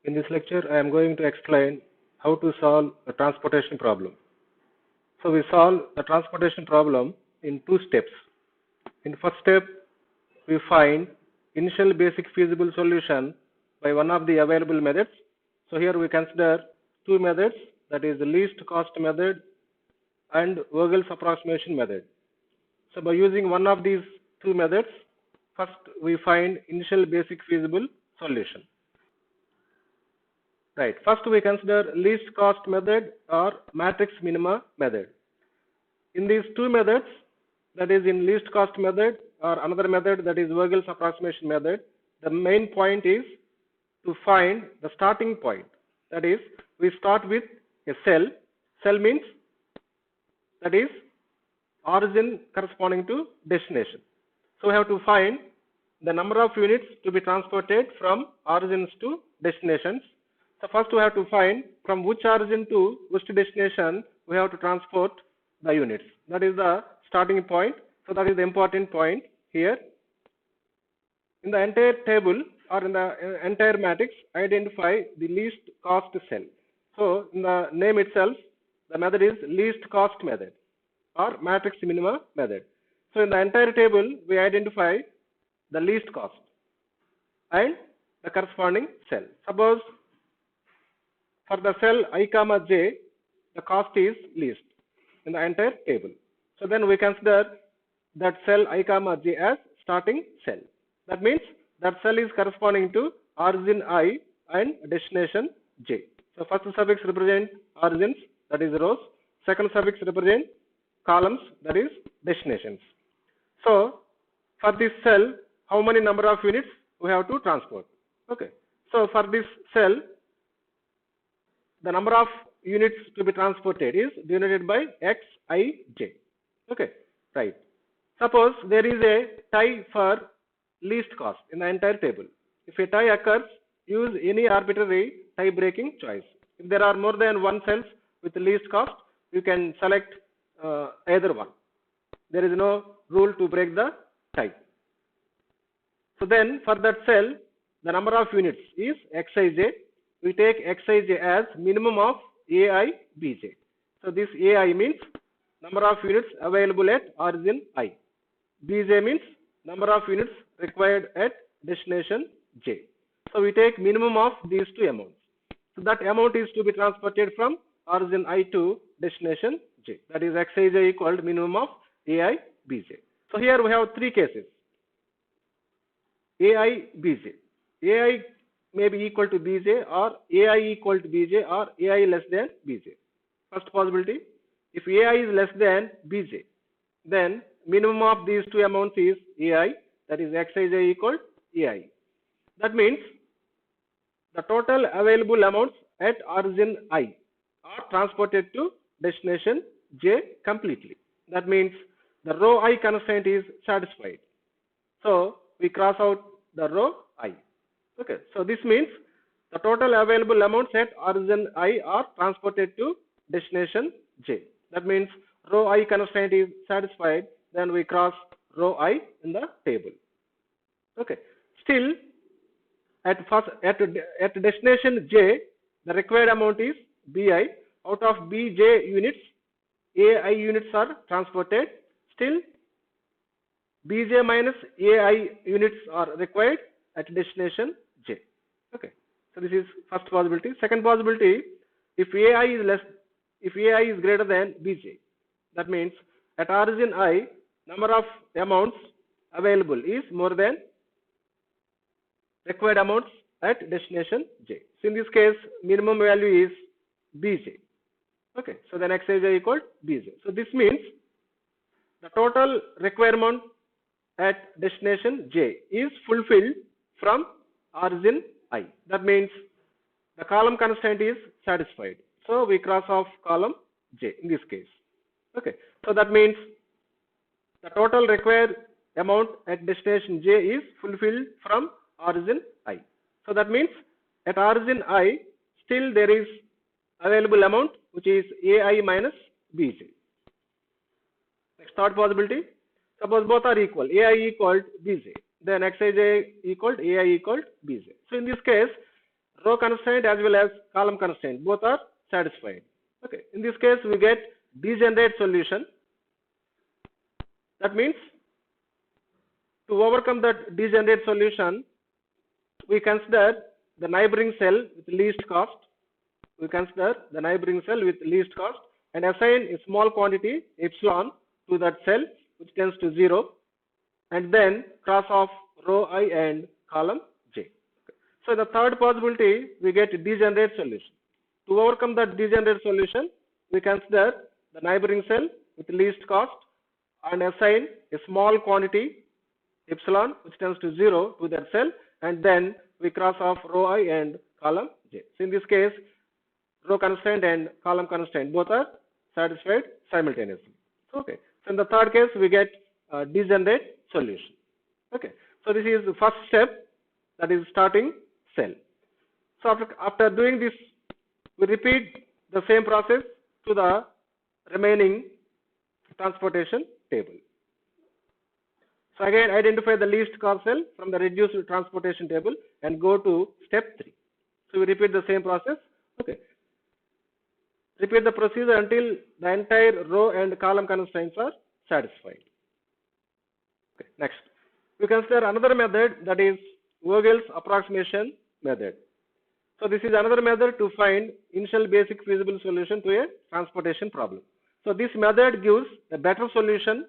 In this lecture, I am going to explain how to solve a transportation problem. So we solve the transportation problem in two steps. In first step, we find initial basic feasible solution by one of the available methods. So here we consider two methods, that is the least cost method and Vogel's approximation method. So by using one of these two methods, first we find initial basic feasible solution. Right. First, we consider least cost method or matrix minima method. In these two methods, that is in least cost method or another method that is Vogel's approximation method, the main point is to find the starting point. That is, we start with a cell. Cell means that is origin corresponding to destination. So we have to find the number of units to be transported from origins to destinations. So first we have to find from which origin to which destination we have to transport the units. That is the starting point. So that is the important point here. In the entire table or in the entire matrix, identify the least cost cell. So in the name itself, the method is least cost method or matrix minima method. So in the entire table, we identify the least cost and the corresponding cell. Suppose for the cell I comma j, the cost is least in the entire table. So then we consider that cell I comma j as starting cell. That means that cell is corresponding to origin I and destination j. So first suffix represent origins, that is rows. Second suffix represent columns, that is destinations. So for this cell, how many number of units we have to transport? Okay. So for this cell, the number of units to be transported is denoted by xij. Okay, right. Suppose there is a tie for least cost in the entire table. If a tie occurs, use any arbitrary tie breaking choice. If there are more than one cells with the least cost, you can select either one. There is no rule to break the tie. So then for that cell, the number of units is xij. We take xij as minimum of ai bj. So this ai means number of units available at origin I. Bj means number of units required at destination j. So we take minimum of these two amounts. So that amount is to be transported from origin I to destination j. That is xij equal to minimum of ai bj. So here we have three cases. ai bj. ai may be equal to bj or ai equal to bj or ai less than bj. First possibility, if ai is less than bj, then minimum of these two amounts is ai, that is xij equal to ai. That means the total available amounts at origin I are transported to destination j completely. That means the row I constraint is satisfied. So we cross out the row I. Okay, so this means the total available amounts at origin I are transported to destination j. That means row I constraint is satisfied, then we cross row I in the table. Okay, still at destination j, the required amount is bi. Out of bj units, ai units are transported. Still bj minus ai units are required at destination j. Okay, so this is first possibility. Second possibility, if ai is greater than bj, that means at origin I, number of amounts available is more than required amounts at destination j. So in this case, minimum value is bj. Okay, so then xij equal bj. So this means the total requirement at destination j is fulfilled from origin I. That means the column constraint is satisfied. So we cross off column j in this case. Okay, so that means the total required amount at destination j is fulfilled from origin I. So that means at origin I, still there is available amount which is ai minus bj. Next third possibility, suppose both are equal, ai equal to bj, then xij equal to ai equal to bj. So in this case, row constraint as well as column constraint, both are satisfied. Okay, in this case we get degenerate solution. That means to overcome that degenerate solution, we consider the neighboring cell with least cost. We consider the neighboring cell with least cost and assign a small quantity epsilon to that cell which tends to 0, and then cross off row I and column J. So in the third possibility, we get degenerate solution. To overcome that degenerate solution, we consider the neighboring cell with least cost and assign a small quantity epsilon which tends to 0 to that cell, and then we cross off row I and column J. So in this case, row constraint and column constraint both are satisfied simultaneously. Okay. So in the third case, we get a degenerate solution. Okay. So this is the first step, that is starting cell. So after doing this, we repeat the same process to the remaining transportation table. So again, identify the least cost cell from the reduced transportation table and go to step 3. So we repeat the same process. Okay. Repeat the procedure until the entire row and column constraints are satisfied. Okay. Next, we consider another method, that is Vogel's approximation method. So this is another method to find initial basic feasible solution to a transportation problem. So this method gives a better solution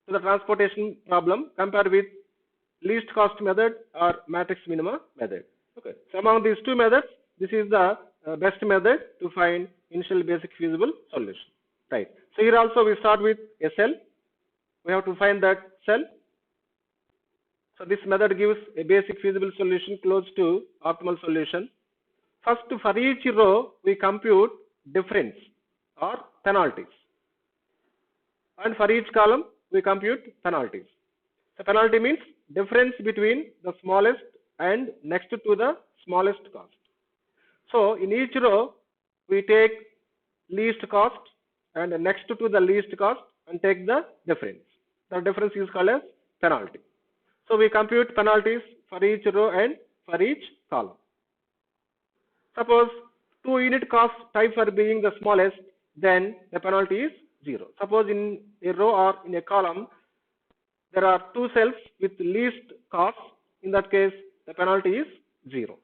to the transportation problem compared with least cost method or matrix minima method. Okay. So among these two methods, this is the best method to find initial basic feasible solution. Right. So here also we start with a cell. We have to find that cell. So this method gives a basic feasible solution close to optimal solution. First, for each row, we compute difference or penalties. And for each column, we compute penalties. So penalty means difference between the smallest and next to the smallest cost. So in each row, we take least cost and next to the least cost and take the difference. The difference is called as penalty. So we compute penalties for each row and for each column. Suppose 2 unit cost types are being the smallest, then the penalty is 0. Suppose in a row or in a column, there are 2 cells with least cost. In that case, the penalty is 0.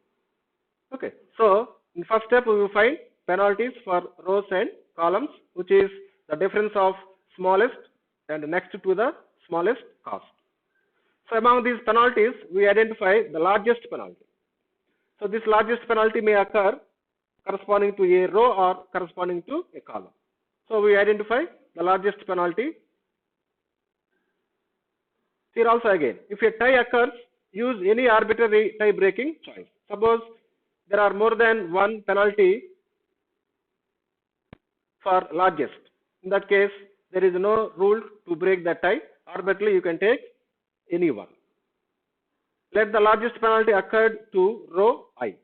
Okay. So in first step, we will find penalties for rows and columns, which is the difference of smallest and next to the smallest cost. So among these penalties, we identify the largest penalty. So this largest penalty may occur corresponding to a row or corresponding to a column. So we identify the largest penalty. Here also again, if a tie occurs, use any arbitrary tie breaking choice. Suppose there are more than one penalty for largest. In that case, there is no rule to break the tie. Arbitrarily, you can take any one. Let the largest penalty occur to row I.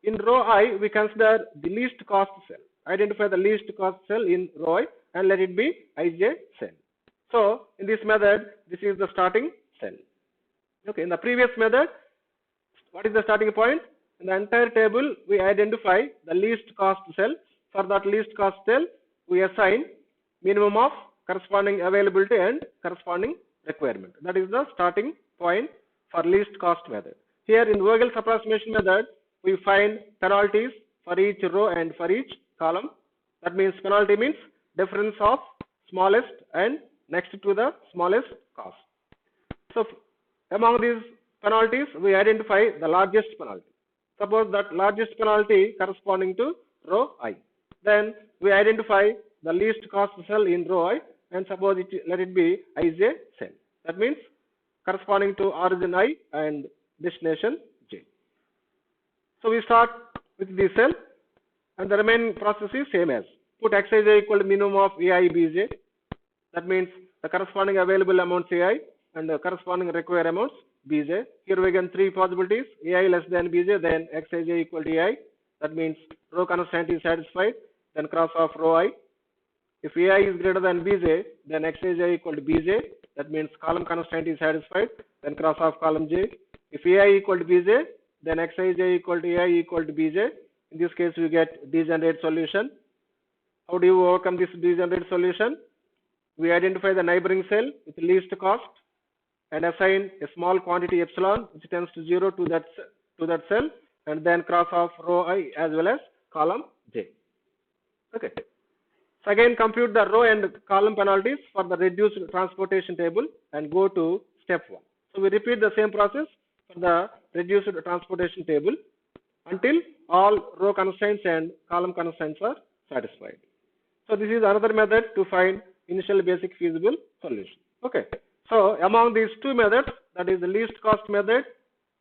In row I, we consider the least cost cell. Identify the least cost cell in row I and let it be ij cell. So in this method, this is the starting cell. Okay. In the previous method, what is the starting point? In the entire table, we identify the least cost cell. For that least cost cell, we assign minimum of corresponding availability and corresponding requirement. That is the starting point for least cost method. Here in Vogel's approximation method, we find penalties for each row and for each column. That means penalty means difference of smallest and next to the smallest cost. So among these penalties, we identify the largest penalty. Suppose that largest penalty corresponding to row I. Then we identify the least cost cell in row I and suppose let it be ij cell. That means corresponding to origin I and destination j. So we start with the cell and the remaining process is same as put xij equal to minimum of ai bj. That means the corresponding available amounts ai and the corresponding required amounts bj. Here we get 3 possibilities: ai less than bj, then xij equal to ai. That means row constraint is satisfied, then cross off row I. If ai is greater than bj, then xij equal to bj. That means column constraint is satisfied, then cross off column j. If ai equal to bj, then xij equal to ai equal to bj. In this case, we get degenerate solution. How do you overcome this degenerate solution? We identify the neighboring cell with least cost and assign a small quantity epsilon which tends to 0 to that cell, and then cross off row I as well as column j. Okay. So again, compute the row and column penalties for the reduced transportation table and go to step 1. So we repeat the same process for the reduced transportation table until all row constraints and column constraints are satisfied. So this is another method to find initial basic feasible solution. Okay. So among these two methods, that is the least cost method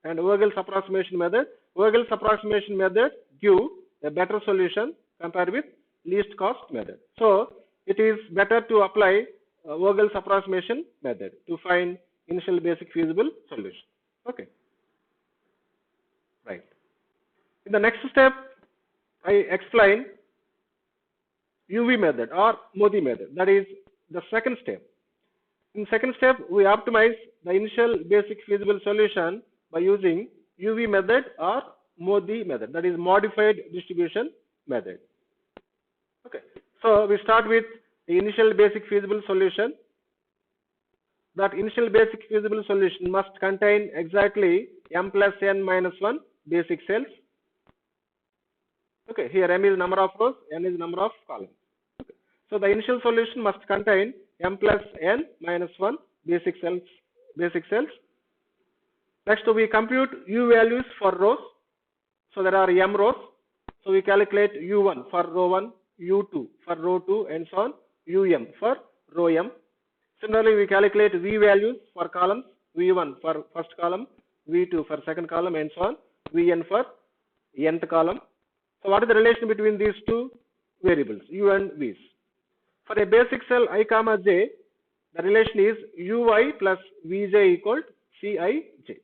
and Vogel's approximation method, Vogel's approximation method give a better solution compared with least cost method. So it is better to apply Vogel's approximation method to find initial basic feasible solution. Okay. Right. In the next step, I explain UV method or Modi method. That is the second step. In second step, we optimize the initial basic feasible solution by using UV method or Modi method. That is modified distribution method. Okay. So we start with the initial basic feasible solution. That initial basic feasible solution must contain exactly m plus n minus 1 basic cells. Okay. Here m is number of rows, n is number of columns. Okay. So the initial solution must contain m plus n minus 1 basic cells. Next, we compute u values for rows. So there are m rows. So we calculate u1 for row 1, u2 for row 2, and so on, um for row m. Similarly, we calculate v values for columns, v1 for first column, v2 for second column, and so on, vn for nth column. So what is the relation between these two variables, u and v's? For a basic cell I comma j, the relation is ui plus vj equal to cij.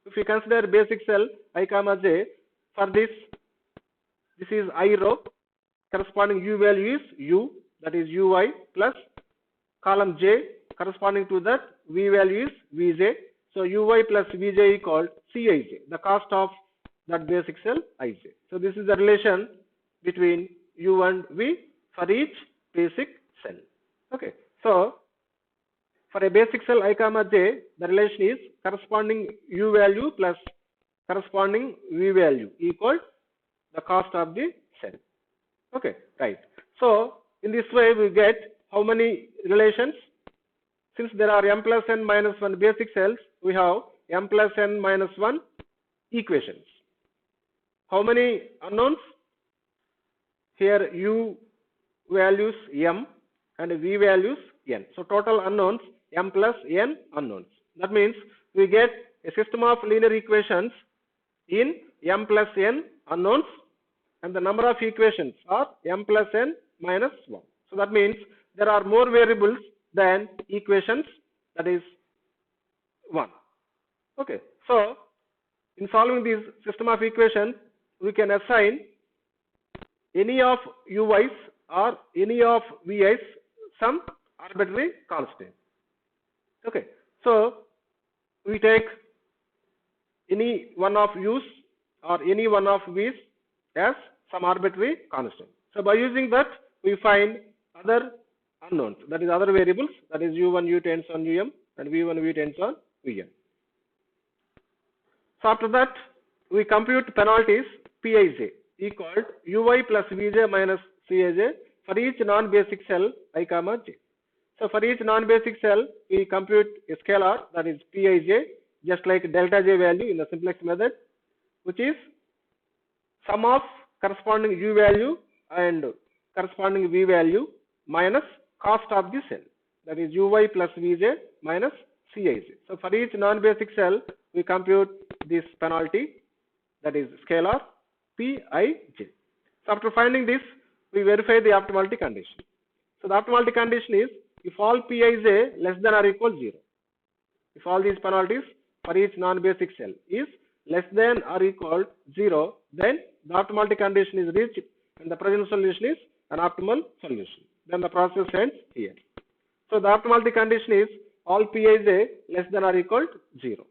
If we consider basic cell I comma j, for this is I row, corresponding u value is u, that is ui, plus column j, corresponding to that v value is vj. So ui plus vj equal cij, the cost of that basic cell ij. So this is the relation between u and v for each basic cell. Okay. So for a basic cell I comma j, the relation is corresponding u value plus corresponding v value equal the cost of the cell. Okay, right. So in this way we get how many relations? Since there are m plus n minus 1 basic cells, we have m plus n minus 1 equations. How many unknowns? Here u values m and v values n. So total unknowns m plus n unknowns. That means we get a system of linear equations in m plus n unknowns, and the number of equations are m plus n minus 1. So that means there are more variables than equations, that is 1. Okay. So in solving this system of equations, we can assign any of ui's or any of vi's some arbitrary constant. Okay. So we take any one of u's or any one of v's as some arbitrary constant. So by using that, we find other unknowns, that is other variables, that is u1, u2 and so on um, and v1, v2 and so on vn. So after that, we compute penalties Pij equal ui plus vj minus cij for each non-basic cell I comma j. So for each non-basic cell, we compute a scalar, that is Pij, just like delta j value in the simplex method, which is sum of corresponding u value and corresponding v value minus cost of the cell, that is ui plus vj minus cij. So for each non-basic cell, we compute this penalty, that is scalar Pij. So after finding this, we verify the optimality condition. So the optimality condition is if all Pij less than or equal 0. If all these penalties for each non-basic cell is less than or equal 0, then the optimality condition is reached and the present solution is an optimal solution. Then the process ends here. So the optimality condition is all Pij less than or equal to 0.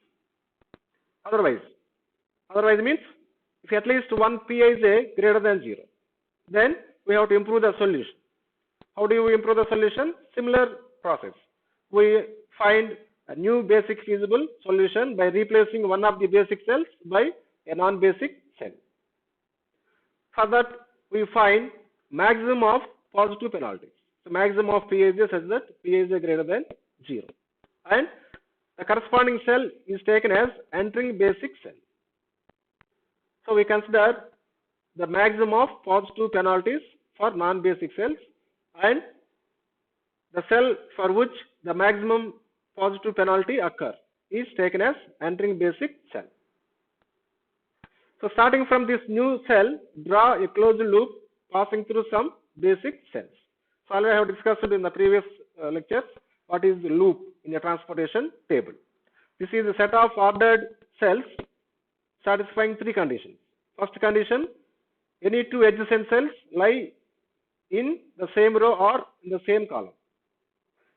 Otherwise means if at least one Pij greater than 0, then we have to improve the solution. How do you improve the solution? Similar process. We find a new basic feasible solution by replacing one of the basic cells by a non-basic cell. For that, we find maximum of positive penalties. So maximum of Pij such that Pij greater than 0. And the corresponding cell is taken as entering basic cell. So we consider the maximum of positive penalties for non-basic cells, and the cell for which the maximum positive penalty occurs is taken as entering basic cell. So starting from this new cell, draw a closed loop passing through some basic cells. So already I have discussed in the previous lectures what is the loop in a transportation table. This is a set of ordered cells satisfying three conditions. First condition, any two adjacent cells lie in the same row or in the same column.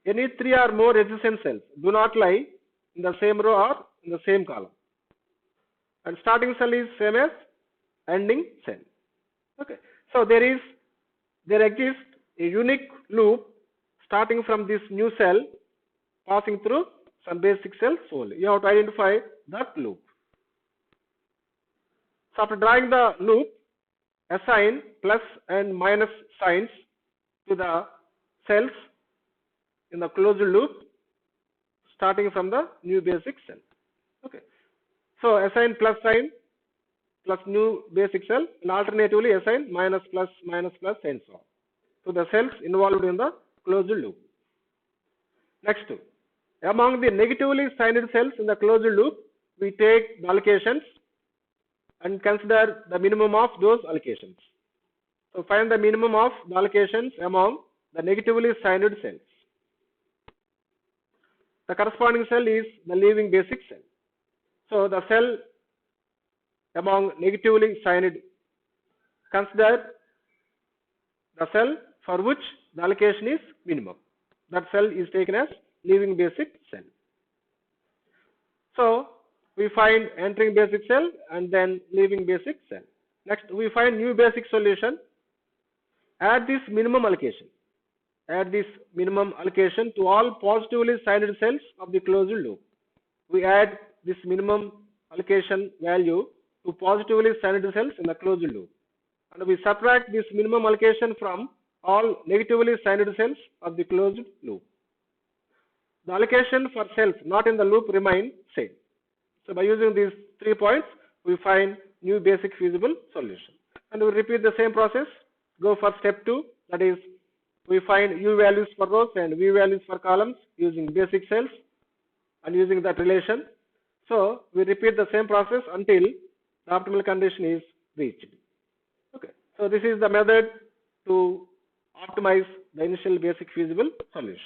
Any three or more adjacent cells do not lie in the same row or in the same column. And starting cell is same as ending cell. Okay. So there exists a unique loop starting from this new cell passing through some basic cells only. You have to identify that loop. So after drawing the loop, assign plus and minus signs to the cells in the closed loop starting from the new basic cell. Okay. So assign plus sign plus new basic cell, and alternatively assign minus plus and so on to the cells involved in the closed loop. Next, among the negatively signed cells in the closed loop, we take the allocations and consider the minimum of those allocations. So find the minimum of the allocations among the negatively signed cells. The corresponding cell is the leaving basic cell. So the cell among negatively signed, consider the cell for which the allocation is minimum. That cell is taken as leaving basic cell. So we find entering basic cell and then leaving basic cell. Next, we find new basic solution. Add this minimum allocation. Add this minimum allocation to all positively signed cells of the closed loop. We add this minimum allocation value to positively signed cells in the closed loop. And we subtract this minimum allocation from all negatively signed cells of the closed loop. The allocation for cells not in the loop remain same. So by using these 3 points, we find new basic feasible solution. And we repeat the same process. Go for step 2, that is, we find U values for rows and V values for columns using basic cells and using that relation. So we repeat the same process until the optimal condition is reached. Okay. So this is the method to optimize the initial basic feasible solution.